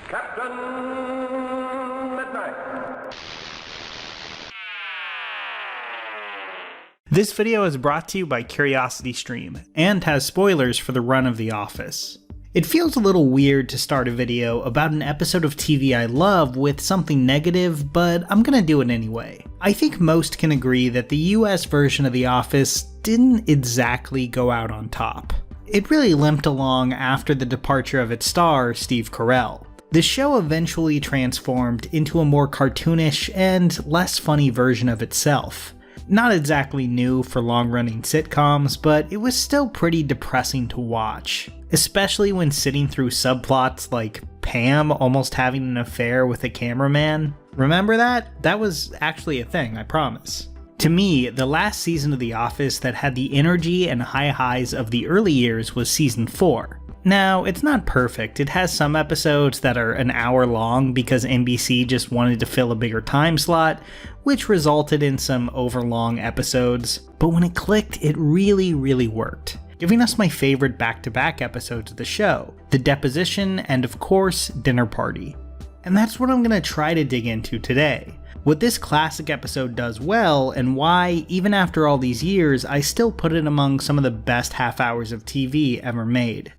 Captain Midnight. This video is brought to you by CuriosityStream, and has spoilers for the run of The Office. It feels a little weird to start a video about an episode of TV I love with something negative, but I'm gonna do it anyway. I think most can agree that the US version of The Office didn't exactly go out on top. It really limped along after the departure of its star, Steve Carell. The show eventually transformed into a more cartoonish and less funny version of itself. Not exactly new for long-running sitcoms, but it was still pretty depressing to watch, especially when sitting through subplots like Pam almost having an affair with a cameraman. Remember that? That was actually a thing, I promise. To me, the last season of The Office that had the energy and high highs of the early years was season 4. Now, it's not perfect. It has some episodes that are an hour long because NBC just wanted to fill a bigger time slot, which resulted in some overlong episodes. But when it clicked, it really worked, giving us my favorite back-to-back episodes of the show, The Deposition and, of course, Dinner Party. And that's what I'm going to try to dig into today. What this classic episode does well, and why, even after all these years, I still put it among some of the best half hours of TV ever made.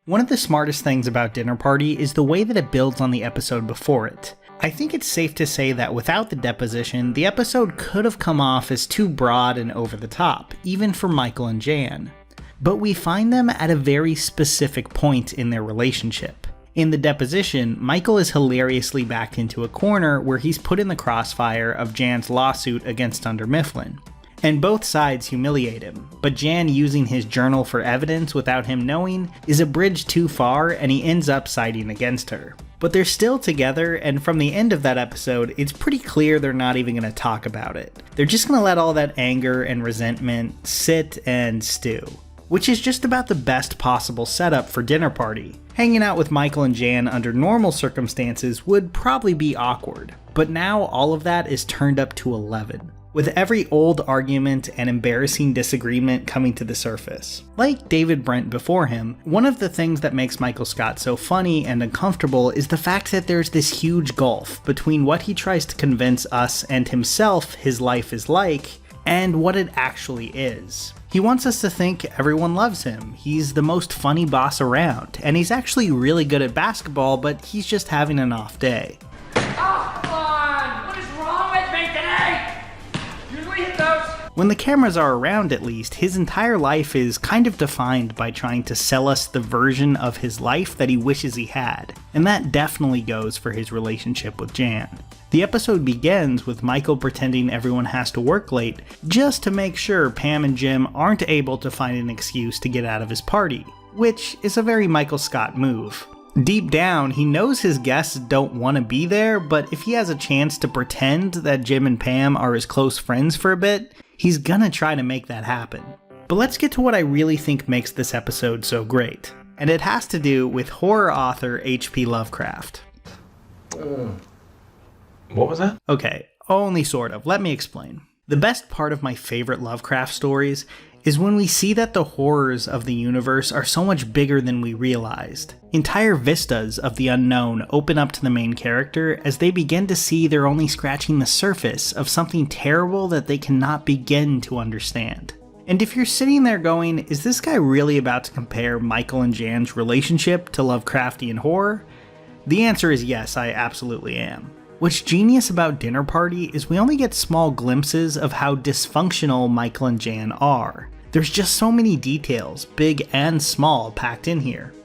One of the smartest things about Dinner Party is the way that it builds on the episode before it. I think it's safe to say that without the deposition, the episode could have come off as too broad and over the top, even for Michael and Jan. But we find them at a very specific point in their relationship. In the deposition, Michael is hilariously backed into a corner where he's put in the crossfire of Jan's lawsuit against Dunder Mifflin. And both sides humiliate him, but Jan using his journal for evidence without him knowing is a bridge too far, and he ends up siding against her. But they're still together, and from the end of that episode, it's pretty clear they're not even going to talk about it. They're just going to let all that anger and resentment sit and stew. Which is just about the best possible setup for Dinner Party. Hanging out with Michael and Jan under normal circumstances would probably be awkward, but now all of that is turned up to 11. With every old argument and embarrassing disagreement coming to the surface. Like David Brent before him, one of the things that makes Michael Scott so funny and uncomfortable is the fact that there's this huge gulf between what he tries to convince us and himself his life is like, and what it actually is. He wants us to think everyone loves him, he's the most funny boss around, and he's actually really good at basketball, but he's just having an off day. Oh, come on! What is wrong with me today? Usually hit those. When the cameras are around, at least, his entire life is kind of defined by trying to sell us the version of his life that he wishes he had, and that definitely goes for his relationship with Jan. The episode begins with Michael pretending everyone has to work late just to make sure Pam and Jim aren't able to find an excuse to get out of his party, which is a very Michael Scott move. Deep down, he knows his guests don't want to be there, but if he has a chance to pretend that Jim and Pam are his close friends for a bit, he's gonna try to make that happen. But let's get to what I really think makes this episode so great, and it has to do with horror author H.P. Lovecraft. What was that? Okay, only sort of. Let me explain. The best part of my favorite Lovecraft stories is when we see that the horrors of the universe are so much bigger than we realized. Entire vistas of the unknown open up to the main character as they begin to see they're only scratching the surface of something terrible that they cannot begin to understand. And if you're sitting there going, is this guy really about to compare Michael and Jan's relationship to Lovecraftian horror? The answer is yes, I absolutely am. What's genius about Dinner Party is we only get small glimpses of how dysfunctional Michael and Jan are. There's just so many details, big and small, packed in here.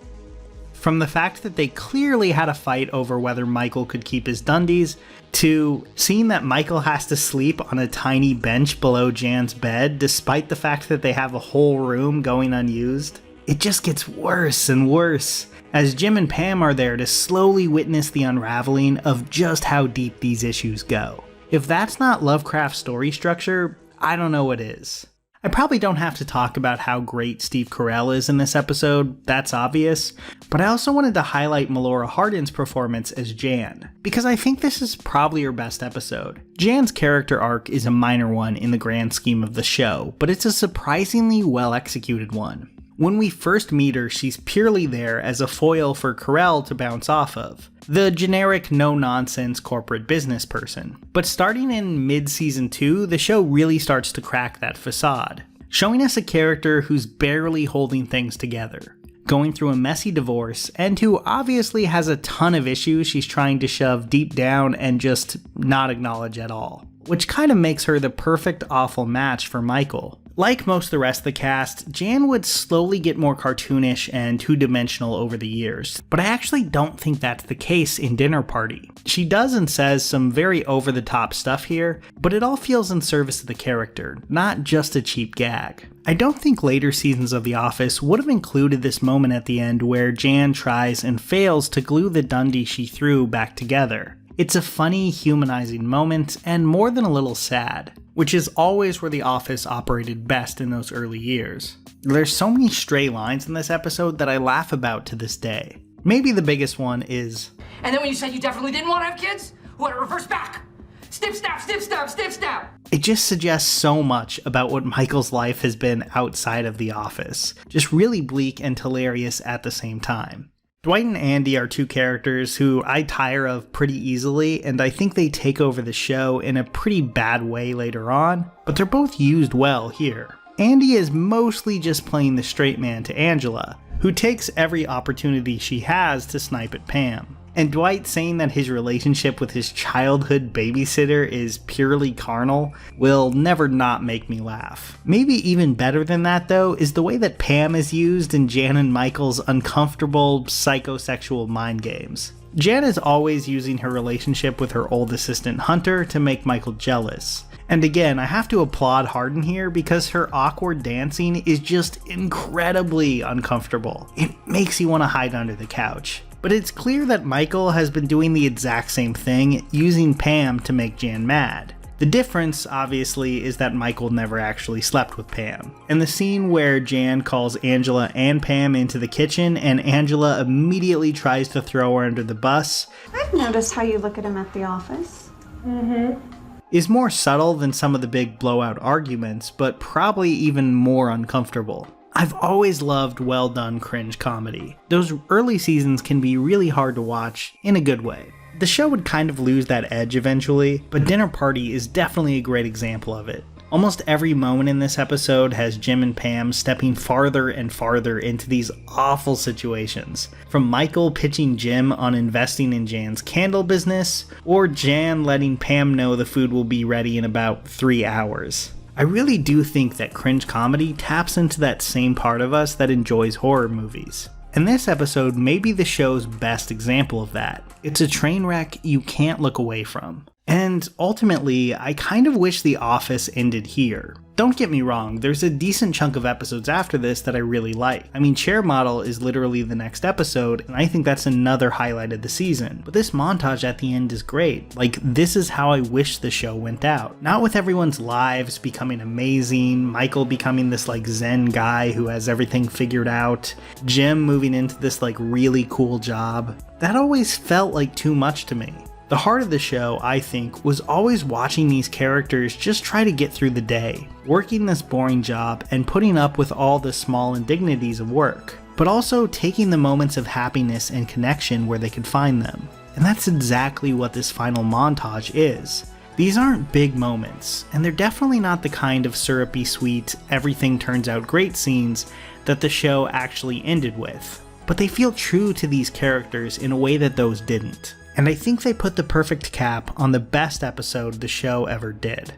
From the fact that they clearly had a fight over whether Michael could keep his Dundies, to seeing that Michael has to sleep on a tiny bench below Jan's bed despite the fact that they have a whole room going unused. It just gets worse and worse, as Jim and Pam are there to slowly witness the unraveling of just how deep these issues go. If that's not Lovecraft's story structure, I don't know what is. I probably don't have to talk about how great Steve Carell is in this episode, that's obvious, but I also wanted to highlight Melora Hardin's performance as Jan, because I think this is probably her best episode. Jan's character arc is a minor one in the grand scheme of the show, but it's a surprisingly well executed one. When we first meet her, she's purely there as a foil for Carell to bounce off of. The generic no-nonsense corporate business person. But starting in mid-season 2, the show really starts to crack that facade, showing us a character who's barely holding things together, going through a messy divorce, and who obviously has a ton of issues she's trying to shove deep down and just not acknowledge at all. Which kind of makes her the perfect awful match for Michael. Like most of the rest of the cast, Jan would slowly get more cartoonish and two-dimensional over the years, but I actually don't think that's the case in Dinner Party. She does and says some very over-the-top stuff here, but it all feels in service of the character, not just a cheap gag. I don't think later seasons of The Office would have included this moment at the end where Jan tries and fails to glue the Dundee she threw back together. It's a funny, humanizing moment, and more than a little sad, which is always where The Office operated best in those early years. There's so many stray lines in this episode that I laugh about to this day. Maybe the biggest one is, And then when you said you definitely didn't want to have kids, what, reverse back? Snip, snap, snip, snap, snip, snap. It just suggests so much about what Michael's life has been outside of The Office. Just really bleak and hilarious at the same time. Dwight and Andy are two characters who I tire of pretty easily, and I think they take over the show in a pretty bad way later on, but they're both used well here. Andy is mostly just playing the straight man to Angela, who takes every opportunity she has to snipe at Pam. And Dwight saying that his relationship with his childhood babysitter is purely carnal will never not make me laugh. Maybe even better than that though is the way that Pam is used in Jan and Michael's uncomfortable psychosexual mind games. Jan is always using her relationship with her old assistant Hunter to make Michael jealous. And again, I have to applaud Hardin here because her awkward dancing is just incredibly uncomfortable. It makes you want to hide under the couch. But it's clear that Michael has been doing the exact same thing, using Pam to make Jan mad. The difference, obviously, is that Michael never actually slept with Pam. And the scene where Jan calls Angela and Pam into the kitchen and Angela immediately tries to throw her under the bus, I've noticed how you look at him at the office. is more subtle than some of the big blowout arguments, but probably even more uncomfortable. I've always loved well-done cringe comedy. Those early seasons can be really hard to watch in a good way. The show would kind of lose that edge eventually, but Dinner Party is definitely a great example of it. Almost every moment in this episode has Jim and Pam stepping farther and farther into these awful situations. From Michael pitching Jim on investing in Jan's candle business, or Jan letting Pam know the food will be ready in about 3 hours. I really do think that cringe comedy taps into that same part of us that enjoys horror movies. And this episode may be the show's best example of that. It's a train wreck you can't look away from. And ultimately, I kind of wish The Office ended here. Don't get me wrong, there's a decent chunk of episodes after this that I really like. I mean, Chair Model is literally the next episode, and I think that's another highlight of the season. But this montage at the end is great. Like, this is how I wish the show went out. Not with everyone's lives becoming amazing, Michael becoming this like Zen guy who has everything figured out, Jim moving into this like really cool job. That always felt like too much to me. The heart of the show, I think, was always watching these characters just try to get through the day, working this boring job and putting up with all the small indignities of work, but also taking the moments of happiness and connection where they could find them. And that's exactly what this final montage is. These aren't big moments, and they're definitely not the kind of syrupy sweet, everything turns out great scenes that the show actually ended with. But they feel true to these characters in a way that those didn't. And I think they put the perfect cap on the best episode the show ever did.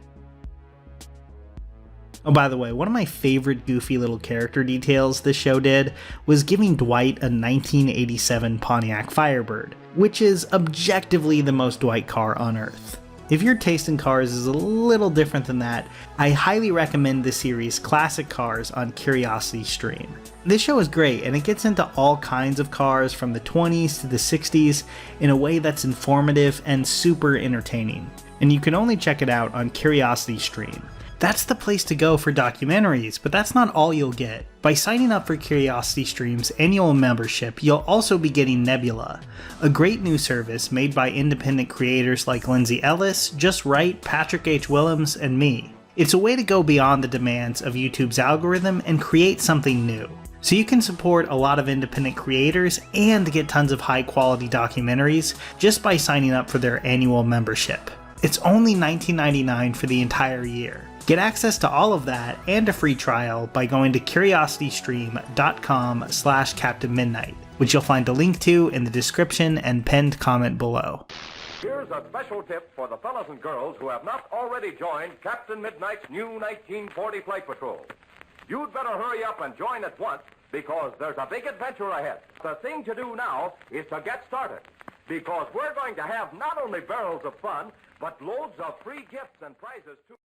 Oh, by the way, one of my favorite goofy little character details this show did was giving Dwight a 1987 Pontiac Firebird, which is objectively the most Dwight car on Earth. If your taste in cars is a little different than that, I highly recommend the series Classic Cars on Curiosity Stream. This show is great, and it gets into all kinds of cars from the 20s to the 60s in a way that's informative and super entertaining. And you can only check it out on Curiosity Stream. That's the place to go for documentaries, but that's not all you'll get. By signing up for Curiosity Stream's annual membership, you'll also be getting Nebula, a great new service made by independent creators like Lindsay Ellis, Just Right, Patrick H. Willems, and me. It's a way to go beyond the demands of YouTube's algorithm and create something new. So you can support a lot of independent creators and get tons of high quality documentaries just by signing up for their annual membership. It's only $19.99 for the entire year. Get access to all of that and a free trial by going to curiositystream.com/CaptainMidnight, which you'll find a link to in the description and pinned comment below. Here's a special tip for the fellas and girls who have not already joined Captain Midnight's new 1940 Flight Patrol. You'd better hurry up and join at once because there's a big adventure ahead. The thing to do now is to get started because we're going to have not only barrels of fun, but loads of free gifts and prizes too.